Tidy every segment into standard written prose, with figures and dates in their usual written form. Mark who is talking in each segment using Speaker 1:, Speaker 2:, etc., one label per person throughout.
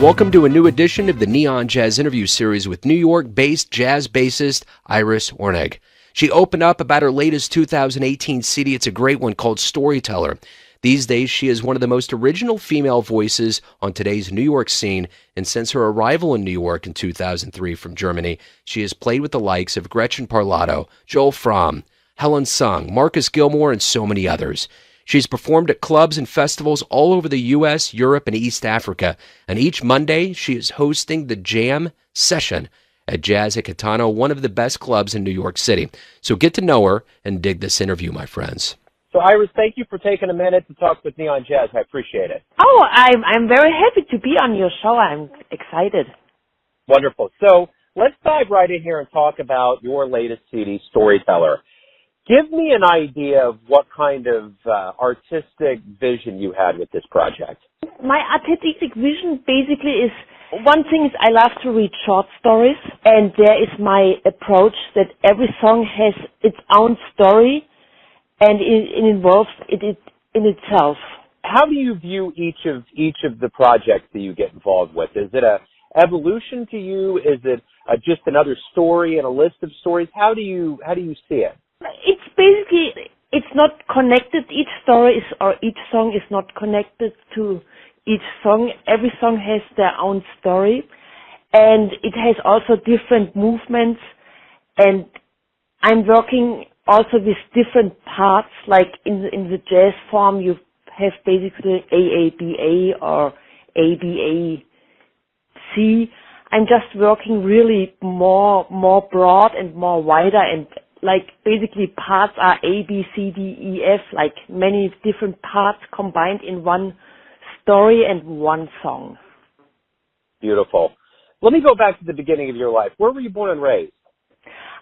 Speaker 1: Welcome to a new edition of the Neon Jazz interview series with New York-based jazz bassist Iris Ornig. She opened up about her latest 2018 CD. It's a great one called Storyteller. These days, she is one of the most original female voices on today's New York scene, and since her arrival in New York in 2003 from Germany, she has played with the likes of Gretchen Parlato, Frahm, Helen Sung, Marcus Gilmore, and so many others. She's performed at clubs and festivals all over the U.S., Europe, and East Africa, and each Monday she is hosting the Jam Session at Jazz at Kitano, one of the best clubs in New York City. So get to know her and dig this interview, my friends.
Speaker 2: So, Iris, thank you for taking a minute to talk with Neon Jazz. I appreciate it.
Speaker 3: Oh, I'm very happy to be on your show. I'm excited.
Speaker 2: Wonderful. So let's dive right in here and talk about your latest CD, Storyteller. Give me an idea of what kind of artistic vision you had with this project.
Speaker 3: My artistic vision basically is, one thing is I love to read short stories, and there is my approach that every song has its own story, and it involves it in itself.
Speaker 2: How do you view each of the projects that you get involved with? Is it a evolution to you? Is it just another story and a list of stories? How do you see it?
Speaker 3: It's basically, it's not connected. Each story is, or each song is not connected to each song. Every song has their own story, and it has also different movements, and I'm working also with different parts, like in the jazz form you have basically AABA or ABAC. I'm just working really more broad and more wider, and like basically parts are A, B, C, D, E, F, like many different parts combined in one story and one song.
Speaker 2: Beautiful. Let me go back to the beginning of your life. Where were you born and raised?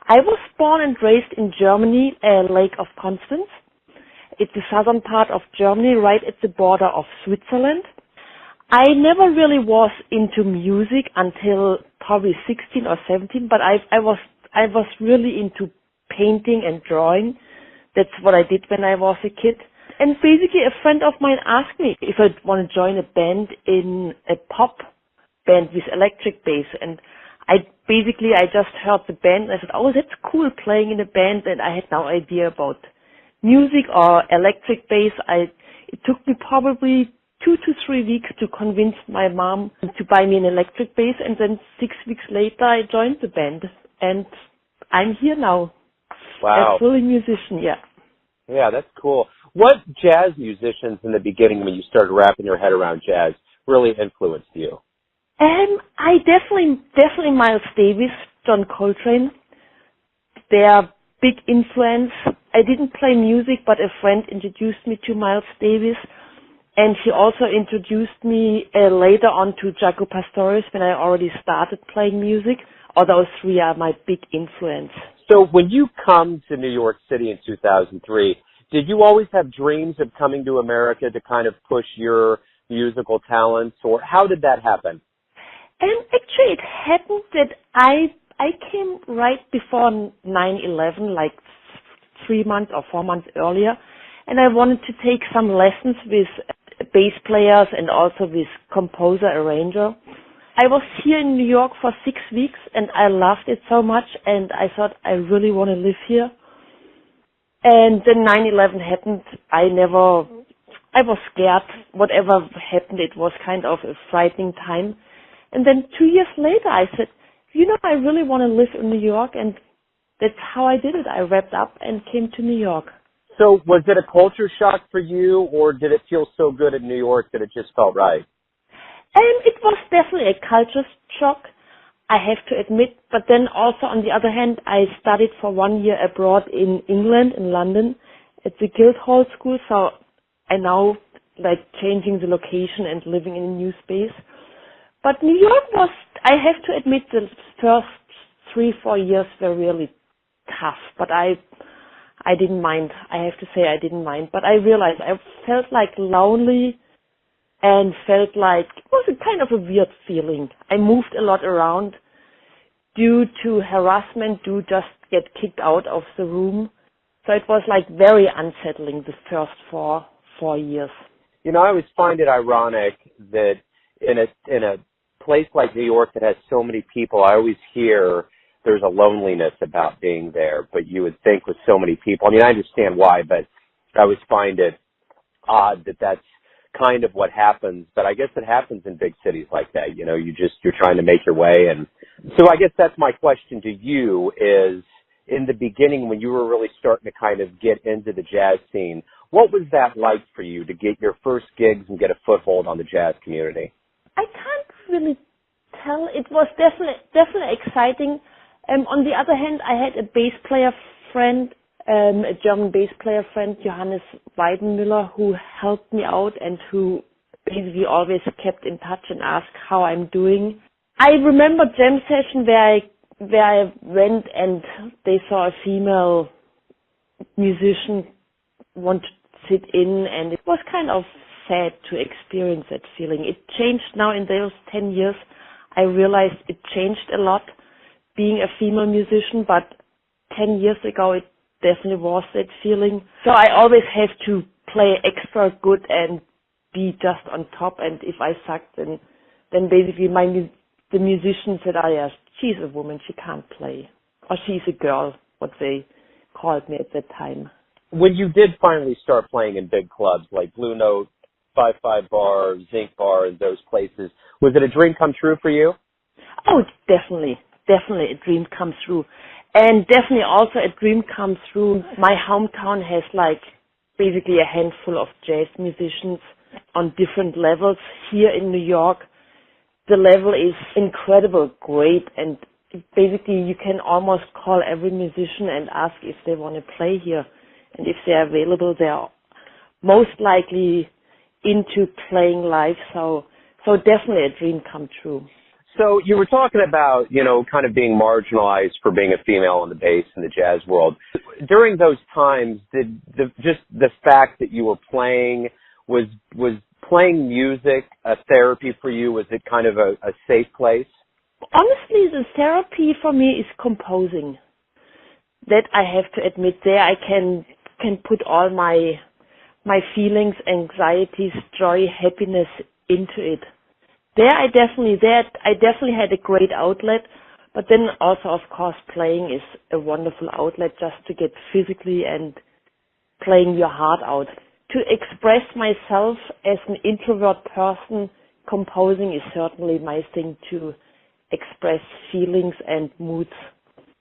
Speaker 3: I was born and raised in Germany, Lake of Constance. It's the southern part of Germany, right at the border of Switzerland. I never really was into music until probably 16 or 17, but I was really into painting and drawing. That's what I did when I was a kid. And basically a friend of mine asked me if I'd want to join a band, in a pop band with electric bass. And I just heard the band and I said, oh, that's cool, playing in a band. And I had no idea about music or electric bass. It took me probably 2 to 3 weeks to convince my mom to buy me an electric bass. And then 6 weeks later I joined the band. And I'm here now.
Speaker 2: Wow.
Speaker 3: A fully musician, yeah.
Speaker 2: Yeah, that's cool. What jazz musicians in the beginning, when you started wrapping your head around jazz, really influenced you?
Speaker 3: I definitely Miles Davis, John Coltrane. They are big influence. I didn't play music, but a friend introduced me to Miles Davis, and he also introduced me later on to Jaco Pastorius when I already started playing music. All those three are my big influence.
Speaker 2: So when you come to New York City in 2003, did you always have dreams of coming to America to kind of push your musical talents, or how did that happen?
Speaker 3: Actually, it happened that I came right before 9/11, like 3 months or 4 months earlier, and I wanted to take some lessons with bass players and also with composer, arranger. I was here in New York for 6 weeks and I loved it so much, and I thought I really want to live here. And then 9/11 happened. I was scared. Whatever happened, it was kind of a frightening time. And then 2 years later I said, I really want to live in New York, and that's how I did it. I wrapped up and came to New York.
Speaker 2: So was it a culture shock for you, or did it feel so good in New York that it just felt right?
Speaker 3: It was definitely a culture shock, I have to admit. But then also, on the other hand, I studied for 1 year abroad in England, in London, at the Guildhall School. So I now like changing the location and living in a new space. But New York was, I have to admit, the first 3-4 years were really tough. But I didn't mind. I have to say I didn't mind. But I realized I felt like lonely, and felt like it was a kind of a weird feeling. I moved a lot around due to harassment, due just get kicked out of the room. So it was like very unsettling the first four years.
Speaker 2: I always find it ironic that in a place like New York that has so many people, I always hear there's a loneliness about being there, but you would think with so many people, I mean, I understand why, but I always find it odd that that's kind of what happens, but I guess it happens in big cities like that. You know, you're trying to make your way. And so I guess that's my question to you is, in the beginning when you were really starting to kind of get into the jazz scene, what was that like for you to get your first gigs and get a foothold on the jazz community?
Speaker 3: I can't really tell. It was definitely exciting. On the other hand, I had a bass player friend, a German bass player friend, Johannes Weidenmüller, who helped me out and who basically always kept in touch and asked how I'm doing. I remember jam session where I went and they saw a female musician want to sit in, and it was kind of sad to experience that feeling. It changed now in those 10 years. I realized it changed a lot being a female musician, but 10 years ago it definitely was that feeling. So I always have to play extra good and be just on top, and if I suck, then basically the musician said, oh yeah, she's a woman, she can't play. Or she's a girl, what they called me at that time.
Speaker 2: When you did finally start playing in big clubs like Blue Note, 5-5 Bar, Zinc Bar, and those places, was it a dream come true for you?
Speaker 3: Oh, definitely a dream come true. And definitely also a dream come true. My hometown has like basically a handful of jazz musicians on different levels. Here in New York, the level is incredible, great, and basically you can almost call every musician and ask if they want to play here. And if they're available, they're most likely into playing live. So definitely a dream come true.
Speaker 2: So you were talking about, you know, kind of being marginalized for being a female on the bass in the jazz world. During those times, did just the fact that you were playing, was playing music a therapy for you? Was it kind of a safe place?
Speaker 3: Honestly, the therapy for me is composing. That I have to admit. There I can put all my feelings, anxieties, joy, happiness into it. There I definitely had a great outlet, but then also of course playing is a wonderful outlet just to get physically and playing your heart out. To express myself as an introvert person, composing is certainly my thing to express feelings and moods.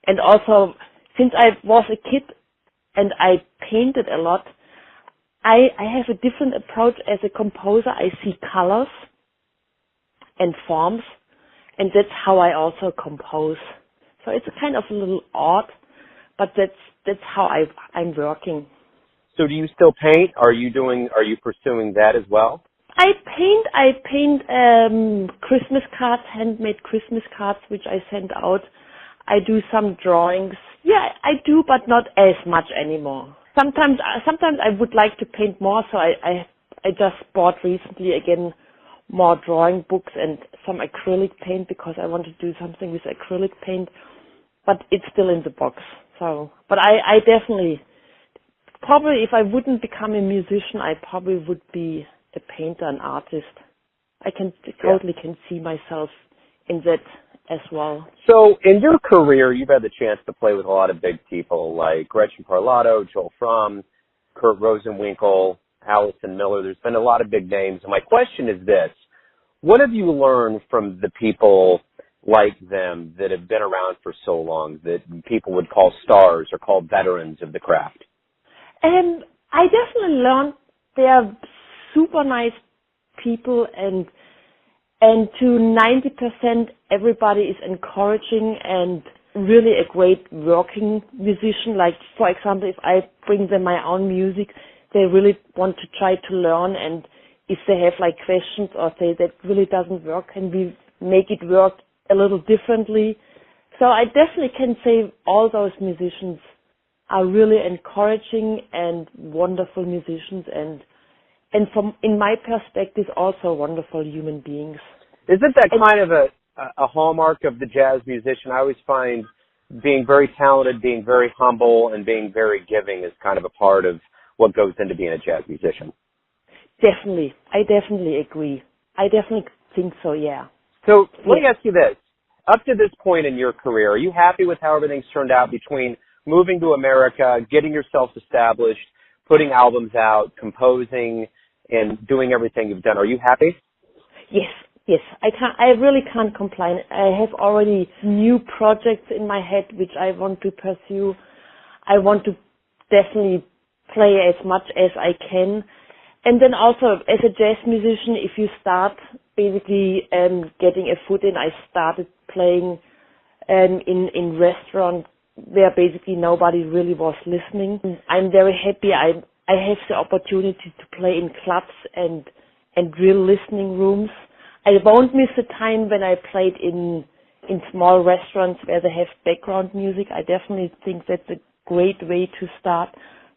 Speaker 3: And also, since I was a kid and I painted a lot, I have a different approach as a composer. I see colors and forms, and that's how I also compose. So it's kind of a little odd, but that's how I'm working.
Speaker 2: So do you still paint? Are you pursuing that as well?
Speaker 3: I paint Christmas cards, handmade Christmas cards, which I send out. I do some drawings. Yeah, I do, but not as much anymore. Sometimes I would like to paint more, so I just bought recently again more drawing books and some acrylic paint because I want to do something with acrylic paint, but it's still in the box. So, but I definitely, probably if I wouldn't become a musician, I probably would be a painter, an artist. I totally can see myself in that as well.
Speaker 2: So in your career, you've had the chance to play with a lot of big people like Gretchen Parlato, Joel Frahm, Kurt Rosenwinkel, Allison Miller. There's been a lot of big names. And my question is this: what have you learned from the people like them that have been around for so long, that people would call stars or call veterans of the craft?
Speaker 3: I definitely learned they are super nice people, and to 90% everybody is encouraging and really a great working musician. Like, for example, if I bring them my own music, they really want to try to learn, and if they have like questions or say that really doesn't work, can we make it work a little differently? So I definitely can say all those musicians are really encouraging and wonderful musicians, and from in my perspective also wonderful human beings.
Speaker 2: Isn't that kind of a hallmark of the jazz musician? I always find being very talented, being very humble, and being very giving is kind of a part of what goes into being a jazz musician.
Speaker 3: Definitely. I definitely agree. I definitely think so, yeah.
Speaker 2: So let me ask you this. Up to this point in your career, are you happy with how everything's turned out between moving to America, getting yourself established, putting albums out, composing, and doing everything you've done? Are you happy?
Speaker 3: Yes. I really can't complain. I have already new projects in my head which I want to pursue. I want to definitely play as much as I can. And then also, as a jazz musician, if you start basically getting a foot in, I started playing in restaurants where basically nobody really was listening. I'm very happy I have the opportunity to play in clubs and real listening rooms. I won't miss the time when I played in small restaurants where they have background music. I definitely think that's a great way to start.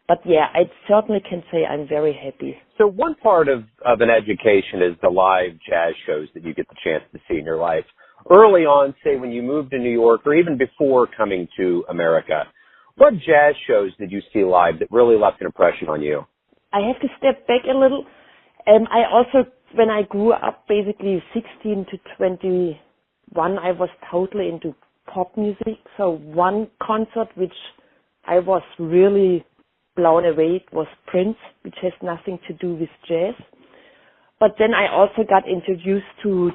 Speaker 3: But yeah, I certainly can say I'm very happy.
Speaker 2: So one part of an education is the live jazz shows that you get the chance to see in your life. Early on, say when you moved to New York or even before coming to America, what jazz shows did you see live that really left an impression on you?
Speaker 3: I have to step back a little. I also, when I grew up, basically 16 to 21, I was totally into pop music. So one concert which I was really blown away was Prince, which has nothing to do with jazz. But then I also got introduced to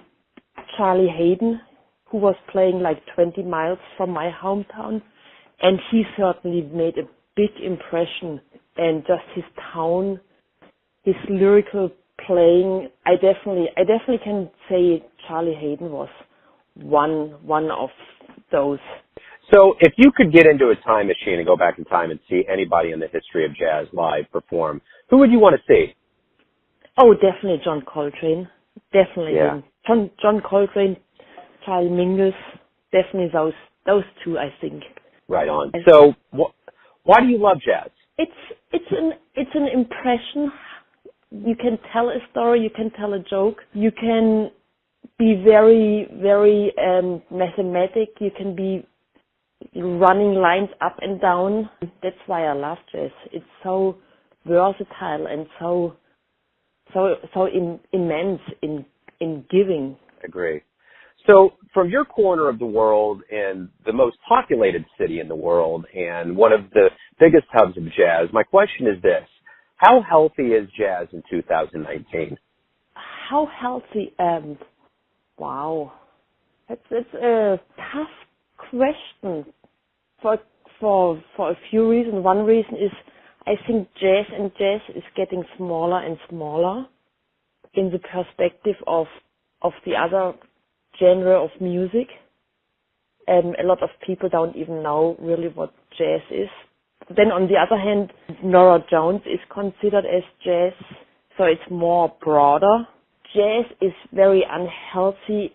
Speaker 3: Charlie Hayden, who was playing like 20 miles from my hometown. And he certainly made a big impression. And just his tone, his lyrical playing, I definitely can say Charlie Hayden was one of those.
Speaker 2: So if you could get into a time machine and go back in time and see anybody in the history of jazz live perform, who would you want to see?
Speaker 3: Oh, definitely John Coltrane. Definitely
Speaker 2: yeah.
Speaker 3: him. John Coltrane, Charlie Mingus, definitely those two, I think.
Speaker 2: Right on. So why do you love jazz?
Speaker 3: It's an impression. You can tell a story, you can tell a joke, you can be very, very mathematic, you can be running lines up and down. That's why I love jazz. It's so versatile and so immense in giving.
Speaker 2: Agree. So from your corner of the world in the most populated city in the world and one of the biggest hubs of jazz, my question is this. How healthy is jazz in 2019?
Speaker 3: How healthy? Wow. It's a tough question for a few reasons. One reason is I think jazz is getting smaller and smaller in the perspective of the other genre of music. A lot of people don't even know really what jazz is. Then on the other hand, Norah Jones is considered as jazz, so it's more broader. Jazz is very unhealthy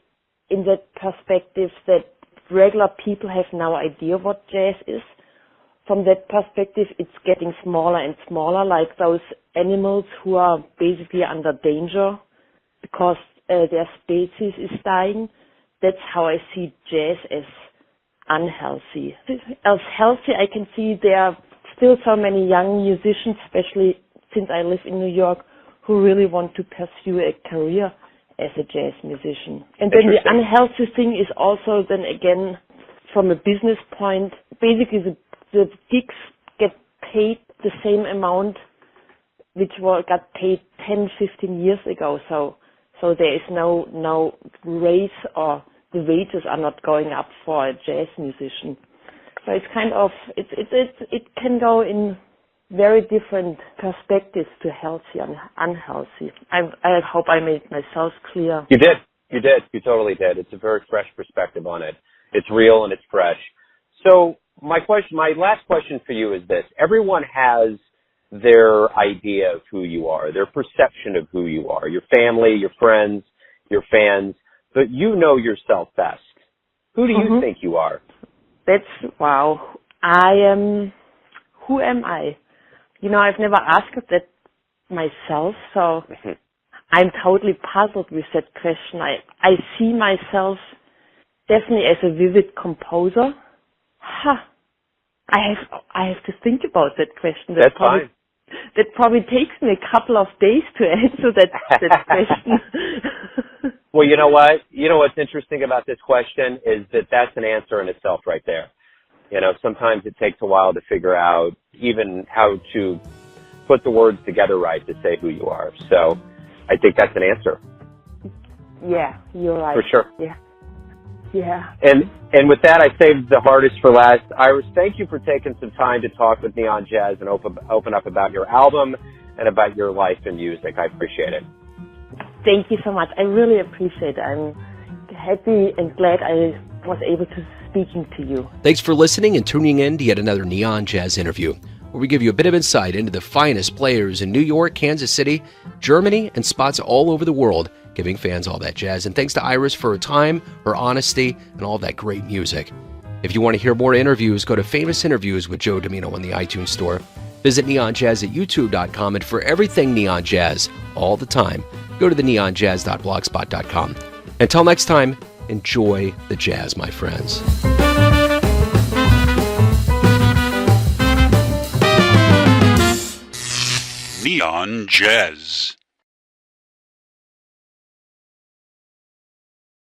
Speaker 3: in that perspective that regular people have no idea what jazz is. From that perspective, it's getting smaller and smaller, like those animals who are basically under danger because their species is dying. That's how I see jazz as unhealthy. As healthy, I can see there are still so many young musicians, especially since I live in New York, who really want to pursue a career as a jazz musician. And then the unhealthy thing is also then again, from a business point, basically the gigs get paid the same amount which got paid 10, 15 years ago. So there is no raise or the wages are not going up for a jazz musician. So it's kind of, it can go in very different perspectives to healthy and unhealthy. I hope I made myself clear.
Speaker 2: You did. You totally did. It's a very fresh perspective on it. It's real and it's fresh. So my last question for you is this. Everyone has their idea of who you are, their perception of who you are, your family, your friends, your fans, but you know yourself best. Who do you think you are?
Speaker 3: Wow. Who am I? I've never asked that myself, so I'm totally puzzled with that question. I see myself definitely as a vivid composer. I have to think about that question.
Speaker 2: That's fine.
Speaker 3: That probably takes me a couple of days to answer that question.
Speaker 2: Well, you know what? You know what's interesting about this question is that that's an answer in itself right there. You know, sometimes it takes a while to figure out even how to put the words together right to say who you are. So I think that's an answer.
Speaker 3: Yeah, you're right.
Speaker 2: For sure.
Speaker 3: Yeah. Yeah.
Speaker 2: And with that, I saved the hardest for last. Iris, thank you for taking some time to talk with Neon Jazz and open up about your album and about your life and music. I appreciate it.
Speaker 3: Thank you so much. I really appreciate it. I'm happy and glad I was able to speaking to you.
Speaker 1: Thanks for listening and tuning in to yet another Neon Jazz interview, where we give you a bit of insight into the finest players in New York, Kansas City, Germany, and spots all over the world, giving fans all that jazz. And thanks to Iris for her time, her honesty, and all that great music. If you want to hear more interviews, go to Famous Interviews with Joe Domino on the iTunes Store. Visit neonjazz at youtube.com, and for everything Neon Jazz, all the time, go to the neonjazz.blogspot.com. Until next time, enjoy the jazz, my friends.
Speaker 4: Neon Jazz.